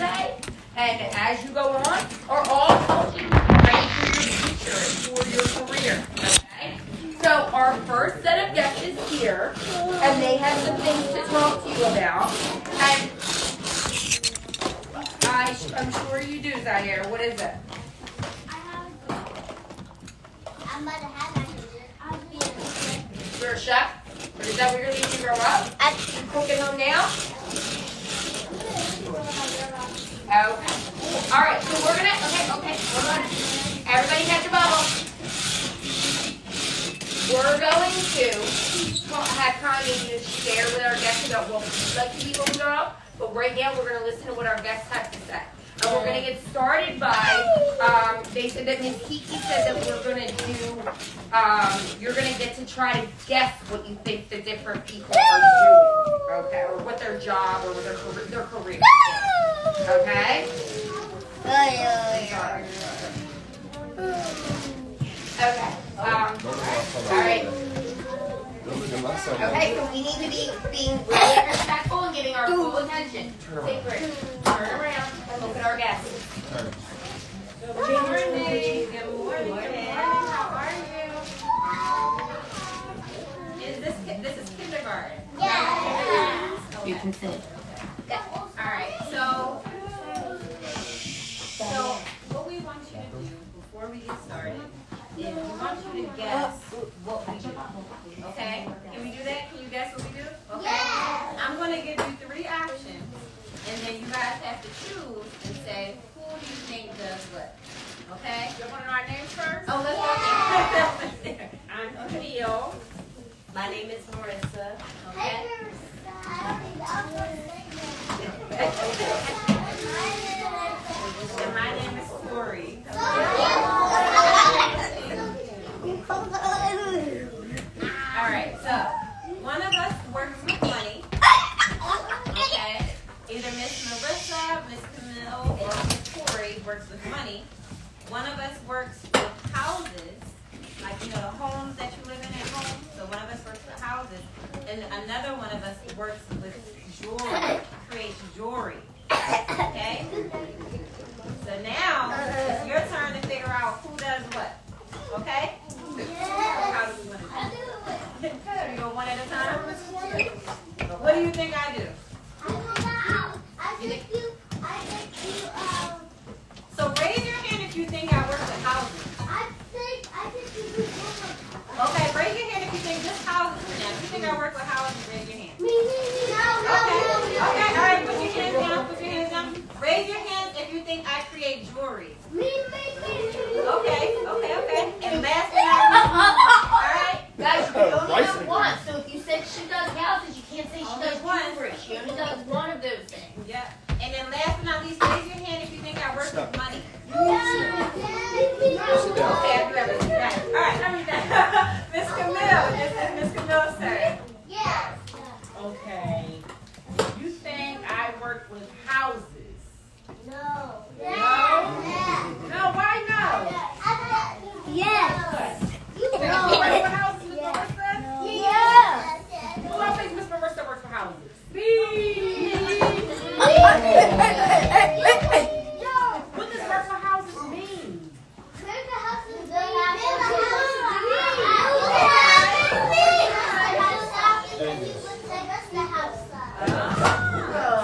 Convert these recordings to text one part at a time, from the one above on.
today, and as you go on, are all helping you ready for your future and for your career. Okay? So our first set of guests is here, and they have some things to talk to you about. And I'm sure you do, Zaire. What is it? I'm about to have my I'll be a You're a chef? Or is that what you're going to grow up? You cooking home now? Okay. All right, so we're going to, okay, hold on. Everybody catch your bubble. We're going to have time to share with our guests about what we'd like to be when we grow up. But right now, we're going to listen to what our guests have to say. And we're going to get started by, they said that Ms. Kiki said that we're going to do, you're going to get to try to guess what you think the different people are doing, okay? Or what their job or what their career is, okay? Okay, all right. Okay, so we need to be being really respectful and giving our full attention. Take a break. Turn around and look at our guests. Good morning. Good morning. How are you? This is kindergarten? Yeah. Okay. You can sit. All right, so what we want you to do before we get started is we want you to guess what we do. Okay? Can we do that? Can you guess what we do? Okay? Yeah. I'm going to give you 3 options, and then you guys have to choose and say, who do you think does what? Okay? You want to know our names first? Oh, let's go. I'm Camille. My name is Marissa. Okay? And my name is Corey. Alright, so one of us works with money. Okay? Either Miss Marissa, Miss Camille, or Miss Corey works with money. One of us works with houses, like the homes that you live in at home. So one of us works with houses. And another one of us works with jewelry, creates jewelry. Okay? So now it's your turn to figure out who does what. Okay? How do we want to do it? You go one at a time? What do you think I do? So raise your hand if you think I work with houses. Okay, raise your hand if you think just houses. Now, if you think I work with houses, raise your hand. Okay, all right, put your hands down, Raise your hands if you think I create jewelry. Okay. And last but not least, all right? Guys, you only have one, so if you said she does houses, you can't say she does jewelry. She only does one of those things. Yeah. And then last but not least, raise your hand if you think I work with money. Okay, I do everything. Right. All right, how many times? Miss Camille, this is Miss Camille's turn. Yes. Okay. You think I work with houses? No. No? No, why no? Yes. You think I work with houses, Miss Marissa? Yes. Who else thinks Miss Marissa works for houses? Me! What does work for houses mean?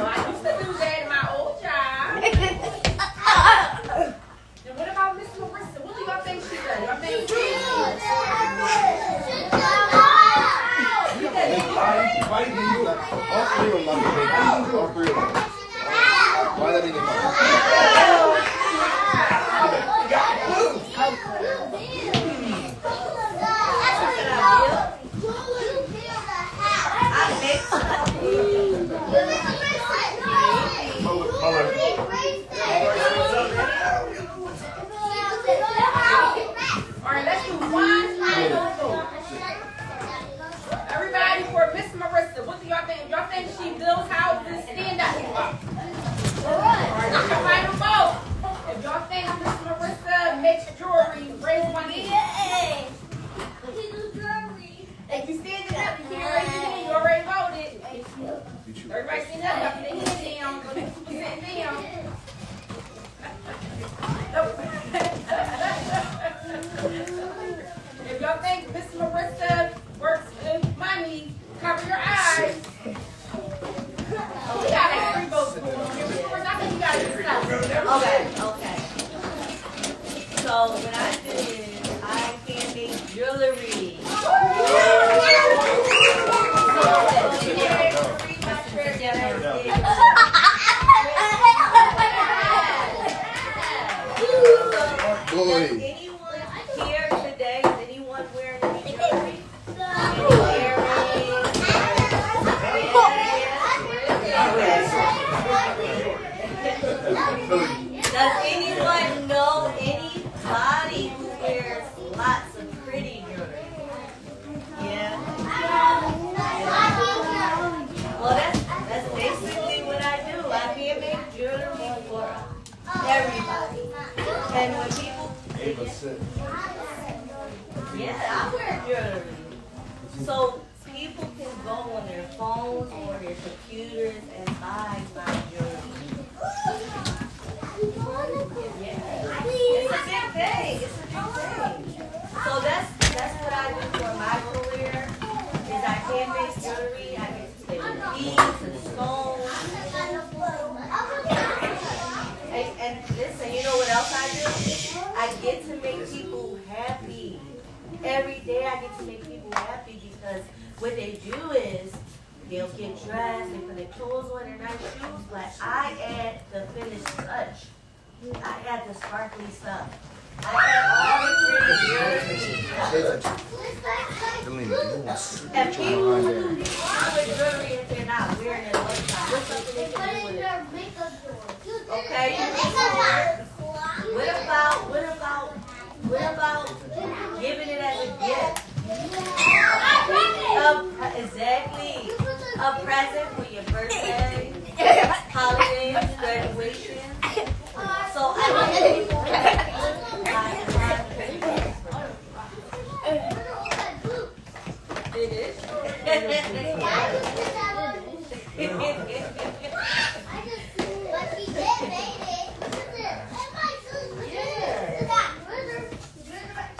I used to do that in my old job. And what about Miss Marissa? What do y'all think she does? Y'all think she All 3 were lucky. All 3 of them. Does anyone know anybody who wears lots of pretty jewelry? Yeah. Well, that's basically what I do. I handmade jewelry for everybody. And when people, yeah, I wear jewelry. So people can go on their phones or their computers and buy my jewelry. Yeah. It's a big thing. It's a big thing. So that's what I do for my career. Is I handmade jewelry. I get to play with beads and stones. And listen, you know what else I do? I get to make people happy. Every day I get to make people happy because what they do is they'll get dressed, they put their clothes on, their nice shoes, but I add the finished touch. I add the sparkly stuff. I add all the pretty jewelry. And people with jewelry if they're not wearing it all the time. What's something they can do with it? Okay. What about giving it as a gift? Exactly. A present for your birthday, holidays, graduation. So I it is.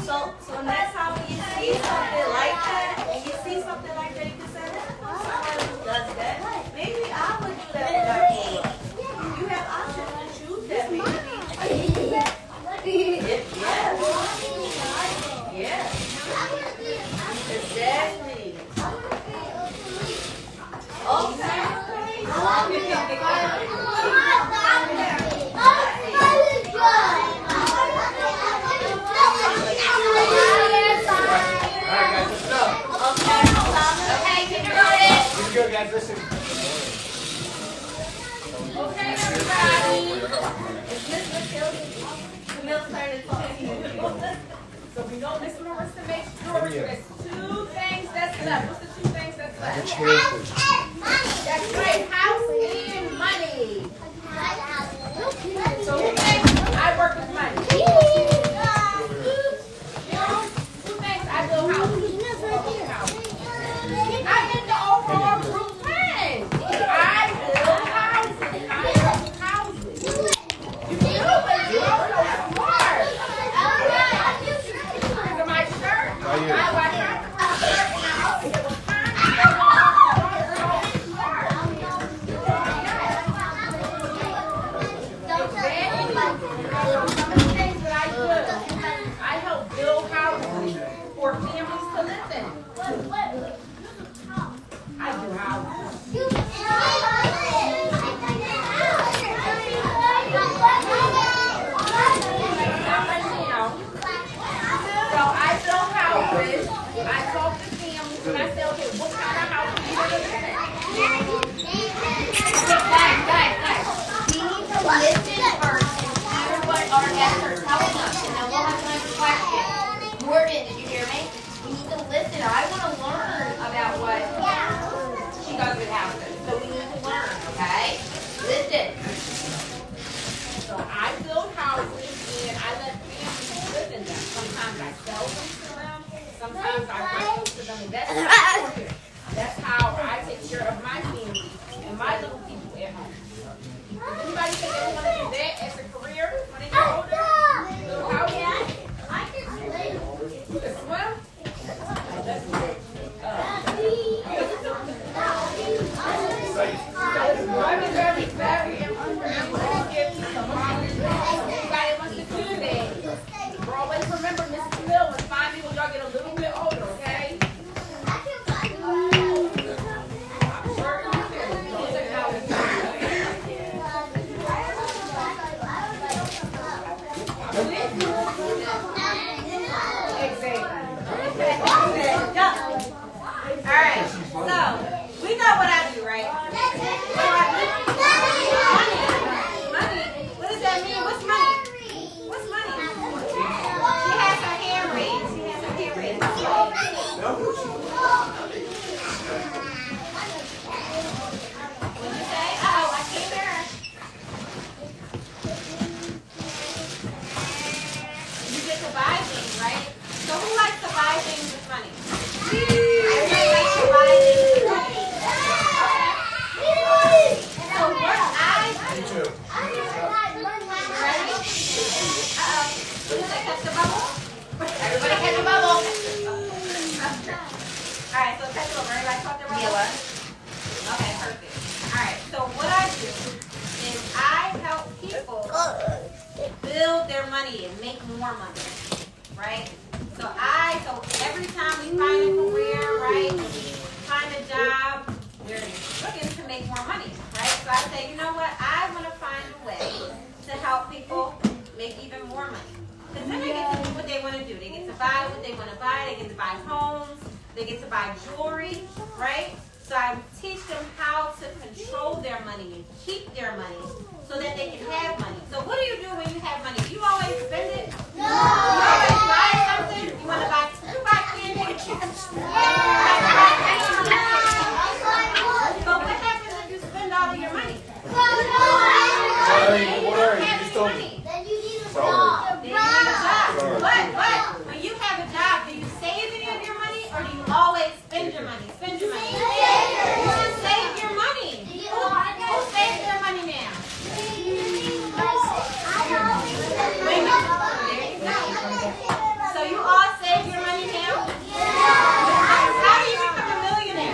So next time when you see something like that, and you see something like that, you can say, "Look, someone who does that. Maybe I would do that when I grow up." You have options to choose that, maybe. Yeah. Exactly. Good guys, listen. Okay, everybody. Camille's turn to talk. So we know Miss Marissa makes jewelry. There's 2 things that's left. What's the 2 things that's left? That's right, house and money. So who thinks I work with money? Who thinks I build houses? I get the overall group plan. I build houses. You do, but you also smart. Look at my shirt. I watch my shirt and I also get what kind of some of the things that I do. I help build houses for families to live in. I do houses. So I build houses. I talk to families and I say, okay, what kind of house do you want to live in? Guys. We need to listen first and hear what our guests are telling us, and then we'll have time for questions. Morgan, did you hear me? We need to listen. I want to learn about what she does with houses. So we need to learn, okay? Listen. So I build houses and I let families live in them. Sometimes I sell them to them. Sometimes I rent them to them. And that's how I take care of my family and my little people at home. Does anybody think they want to do that as a career when they get older? Build houses? You can swim? That's good. Very, very important. Everybody wants to do that. But always remember, Miss Camille, when 5 people, y'all get a little bit older, okay? I'm sure you can. Don't take out the All right, so we know what I do, right? What do I do? Money. money is make more money, right? So every time we find a career, right, when we find a job, we're looking to make more money, right? So I say, you know what? I want to find a way to help people make even more money. Because then they get to do what they want to do. They get to buy what they want to buy. They get to buy homes. They get to buy jewelry, right? So I teach them how to control their money and keep their money so that they can have money. So what do you do when you have money? Do you always spend it? No. You always buy something? You want to buy candy? But what happens if you spend all of your money? What are you? You just told me. Then you need a Sorry. job. Then you need a job. But when you have a job, do you save any of your money or do you always spend your money? Spend your money. You should save your money. Who saves their money now? There you go. So you all save your money now? How do you become a millionaire?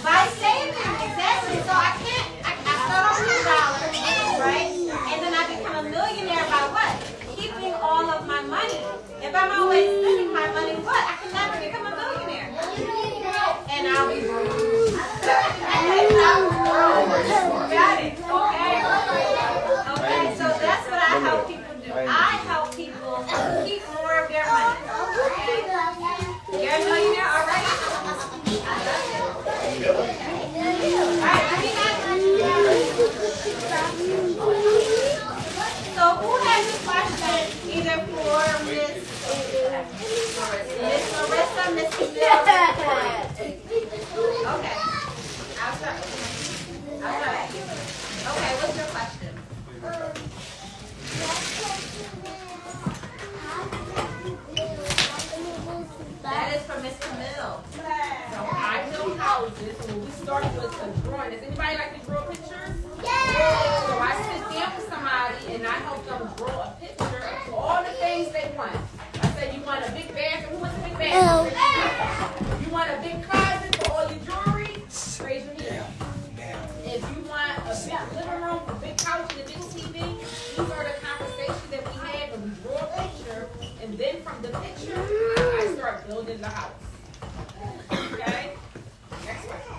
By saving, exactly. So I start off with $2, right? And then I become a millionaire by what? Keeping all of my money. If I'm always spending my money, what? I can never become a millionaire. And I'll be broke. Got it. Okay. Okay. So that's what I help people do. I help people keep more of their money. Okay. You're a millionaire already? So who has a question either for Miss Marissa, Miss Camille? Okay. I'll start. Okay, what's your question? That is for Miss Camille. So I build houses, and when we start with a drawing, does anybody like to draw pictures? So I sit down with somebody and I help them draw a picture of all the things they want. I say, you want a big bathroom? Who wants a big bathroom? You want a big closet for all your jewelry? Raise your hand. If you want a big living room, a big couch, and a big TV, these are the conversations that we have when we draw a picture, and then from the picture, I start building the house. Okay? Next question.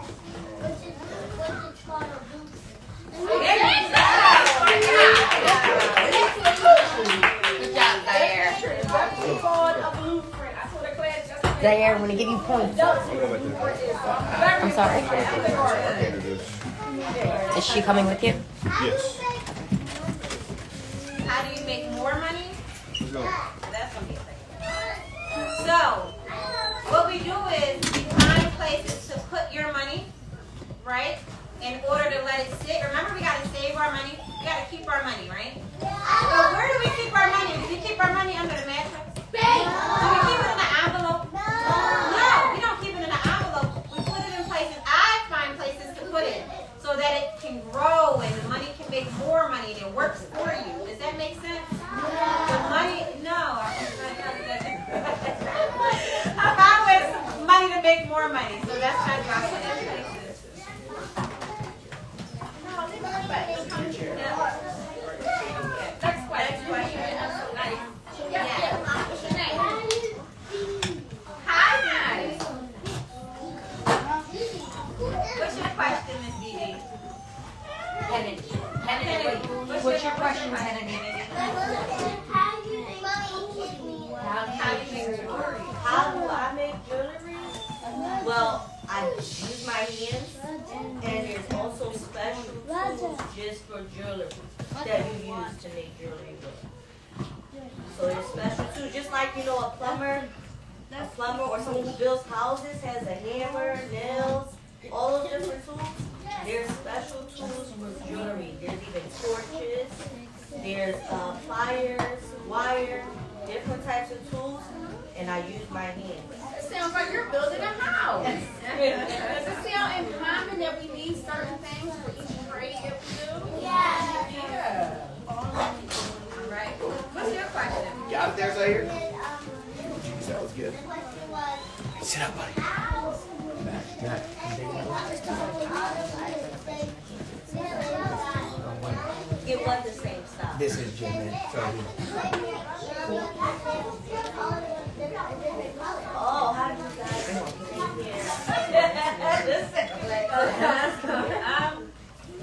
Good job, Zaire. It's called a blueprint. I told the class yesterday. Zaire, I'm going to give you points. I'm sorry. Is she coming with you? Yes. How do you make more money? No. That's gonna be a second. So, what we do is we find places to put your money, right? In order to let it sit. Remember, we gotta save our money. We gotta keep our money, right? So where do we keep our money? Do we keep our money under the mattress? Do we keep it in an envelope? No, we don't keep it in an envelope. We put it in places. I find places to put it so that it can grow and the money can make more money and it works for you. Does that make sense? The money, no. I found ways money to make more money, so that's how I put it in places. Next question. Yeah. What's your name? Hi. What's your question, Miss Dee? What's your question, Kennedy? How do you make money? How do you make jewelry? How do I make jewelry? Well, I use my hands, and there's also special tools just for jewelry that you use to make jewelry with. So there's special tools, just like, you know, a plumber or someone who builds houses has a hammer, nails, all those different tools. There's special tools for jewelry. There's even torches, there's pliers, wire, different types of tools, and I use my hands. It sounds like you're building a house. Does it sound in common that we need certain things for each trade that we do? Yeah. All right. What's your question? Got it there, Zaire? That was good. Sit up, buddy. Get what? want the same style. This is Jim, man. Sorry. Oh, how do you guys get here?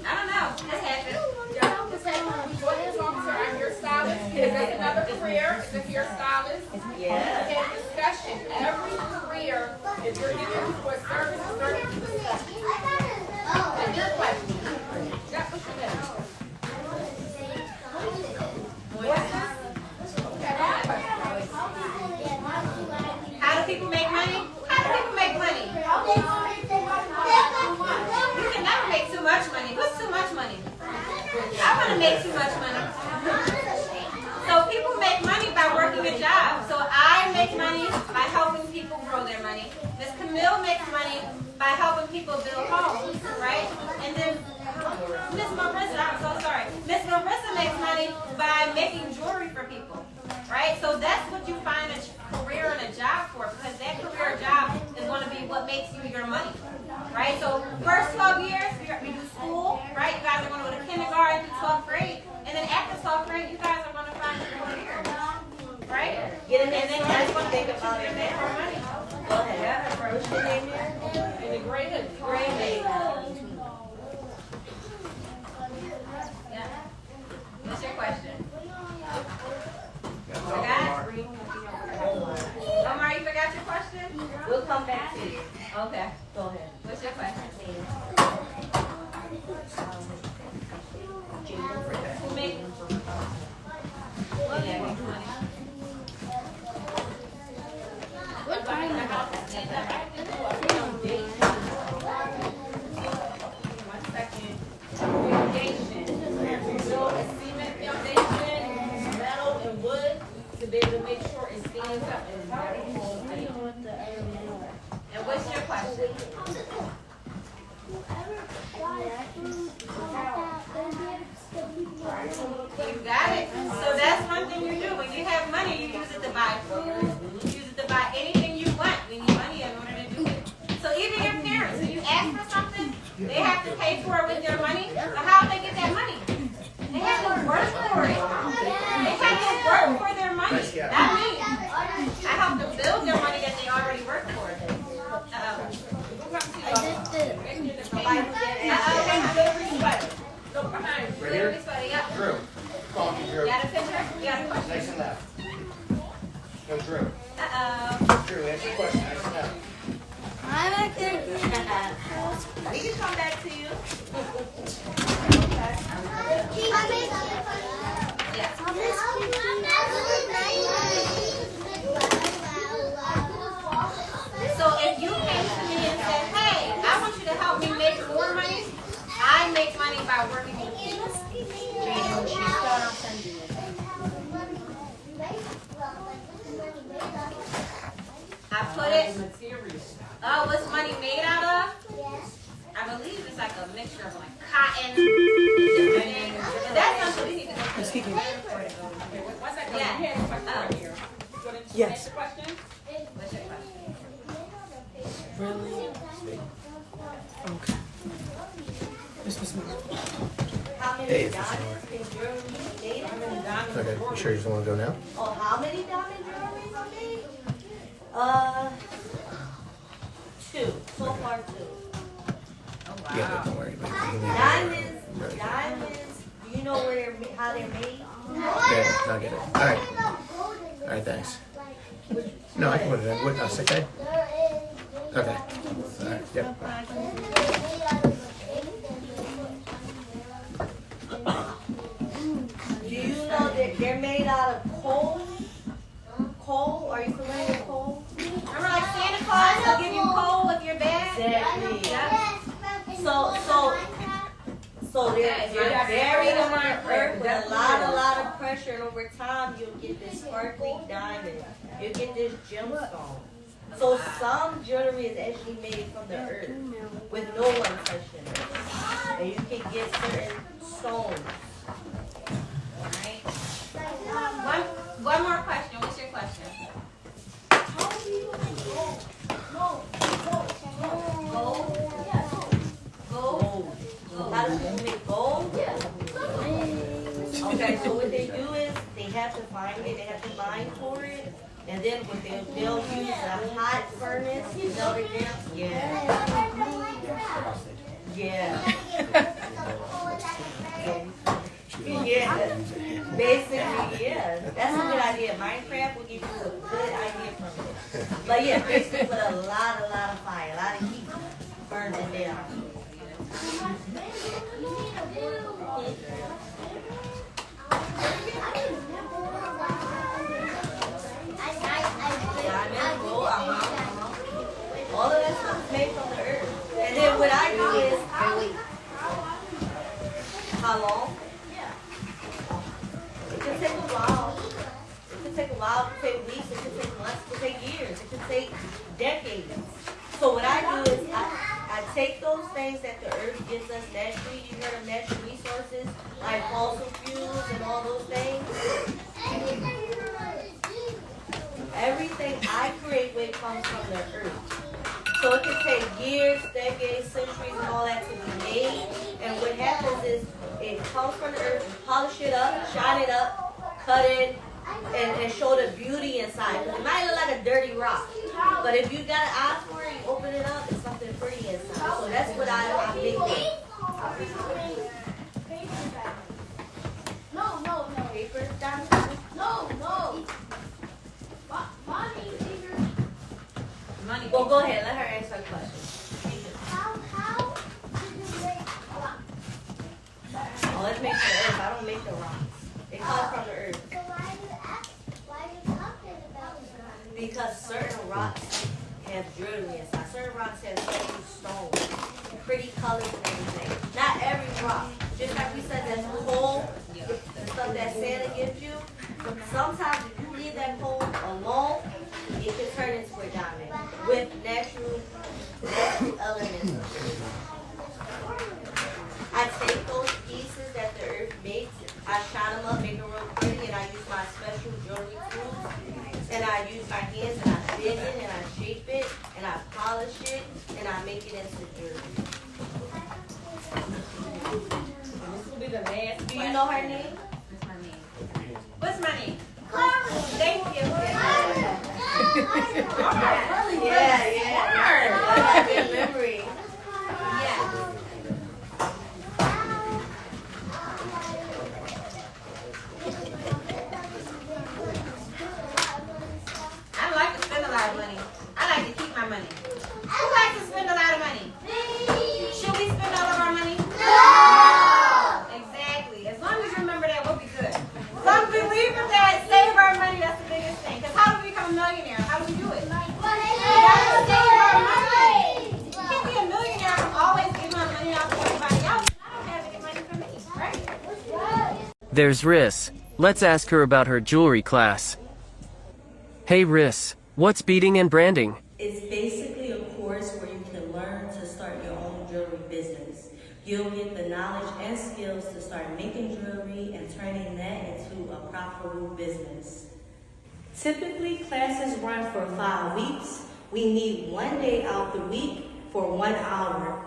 I don't know. This happened. Police officer, I'm your stylist. Is that another career? Is a hairstylist? Yeah. Okay, discussion. Every career, if you're giving for a service, it's very discussion. And your question. That's what you did. How do people make money? How do people make money? You can never make too much money. What's too much money? I want to make too much money. So people make money by working a job. So I make money by helping people grow their money. Miss Camille makes money by helping people build homes, right? And then Miss Marissa, I'm so sorry. Miss Marissa makes money by making jewelry for people, right? So that's what you find a career and a job for, because that career or job is going to be what makes you your money, right? So first 12 years, we do school, right? You guys are going to go to kindergarten through 12th grade, and then after 12th grade, you guys are going to find your career, right? Get in And then that's what they can about it. make more money. Go ahead. What's your name there? And the grade is Gray Baby. Yeah. What's your question? Omar, you forgot your question? We'll come back to you. Okay. Go ahead. What's your question? Who make yeah, make money. what buying the house is stand up. I have to do a foundation. 1 second. Foundation. Build a cement foundation, metal and wood to be able to make sure it stands up and very hold. And what's your question? You got it. So that's one thing you do. When you have money, you use it to buy food. You use it to buy anything you want. We need money in order to do it. So even your parents, when you ask for something, they have to pay for it with their money. So how do they get that money? They have to work for it. They have to work for their money. Not me. I help them build their money that they already worked for. Look behind. Right here? Yep. Drew. Call me, Drew. Got a picture? You got a question? Nice and left. No, Drew. Uh-oh. Drew, answer your question. Nice and left. We can come back to you. Yes. So if you came to me and said, hey, I want you to help me make more money, I make money by working with people. I put it, oh, what's money made out of? I believe it's like a mixture of like cotton, different things. But that's something we need to go to. Okay, 1 second. Yeah. You had a question right here. So then you answer the question? What's your question? Really? Okay. This was me. How many Hey, it's diamonds can jewelry be made? Okay, you sure you just want to go now? Oh, how many diamond jewelries are made? 2. So far 2. Yeah, don't worry about it. You can leave it. Diamonds. Do you know where how they're made? Yeah, I'll get it. All right. All right, thanks. No, I can put it in. What, okay? Okay. All right, yep. Do you know that they're made out of coal? Coal? Are you familiar with coal? Remember like Santa Claus, they'll give you coal with your bag? Exactly. Yep. So they're buried under the earth with a lot of pressure, and over time you'll get this sparkly diamond. You'll get this gemstone. So some jewelry is actually made from the earth with no one touching it. And you can get certain stones. Alright. One more question. What's your question? Gold? Gold? How do people make gold? have to find it, they have to mine for it, and then what they'll use a hot furnace to melt it down. Yeah. Yeah. Yeah. Basically, yeah. That's a good idea. Minecraft will give you a good idea from it. But yeah, basically put a lot of fire, a lot of heat, burn it down. All of that stuff is made from the earth. And then what I do is, how long? It can take a while. It can take a while. It can take weeks. It can take months. It can take years. It can take decades. So what I do is I take those things that the earth gives us naturally. You heard of natural resources like fossil fuels and all those things. Everything I create with comes from the earth. So it can take years, decades, centuries, and all that to be made. And what happens is it comes from the earth, you polish it up, shine it up, cut it, and show the beauty inside. It might look like a dirty rock, but if you got an eye for it, you open it up, it's something pretty inside. So that's what I make it. No. Paper, diamond? No. Money. Well, go ahead, let her answer the question. How did you make rocks? Oh, let's make the earth. I don't make the rocks. It comes from the earth. So why are you talking about rocks? Because certain rocks have jewelry inside. Certain rocks have certain stones, pretty colors and everything. Not every rock. Just like we said, that coal, the stuff that Santa gives you. Sometimes if you leave that coal alone, it can turn into a diamond with natural elements. I take those pieces that the earth makes, I shine them up, make them real pretty, and I use my special jewelry tools. And I use my hands and I bend it and I shape it and I polish it and I make it into jewelry. This will be the last. Do you know her name? What's my name? What's my name? Thank you. Yeah. I got good memory. Yeah. I like to spend a lot of money. I like to keep my money. Who likes to spend a lot of money? Should we spend all of our money? No! Exactly. As long as you remember that, we'll be good. As long as we leave with that, save our money, that's the biggest thing. Because how do we become a millionaire? How do we do it? We gotta save our money. You can't be a millionaire from always giving my money out to everybody else. I don't have any money for me, right? There's Riss. Let's ask her about her jewelry class. Hey Riss, what's beading and branding? It's basically a course where you can learn to start your own jewelry business. You'll get the knowledge and skills to start making jewelry and turning that into a profitable business. Typically, classes run for 5 weeks. We need 1 day out the week for 1 hour.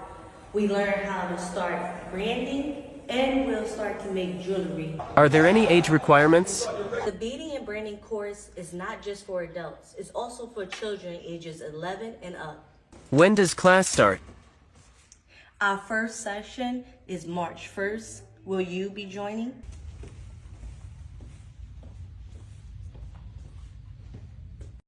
We learn how to start branding and we'll start to make jewelry. Are there any age requirements? The beading and branding course is not just for adults. It's also for children ages 11 and up. When does class start? Our first session is March 1st. Will you be joining?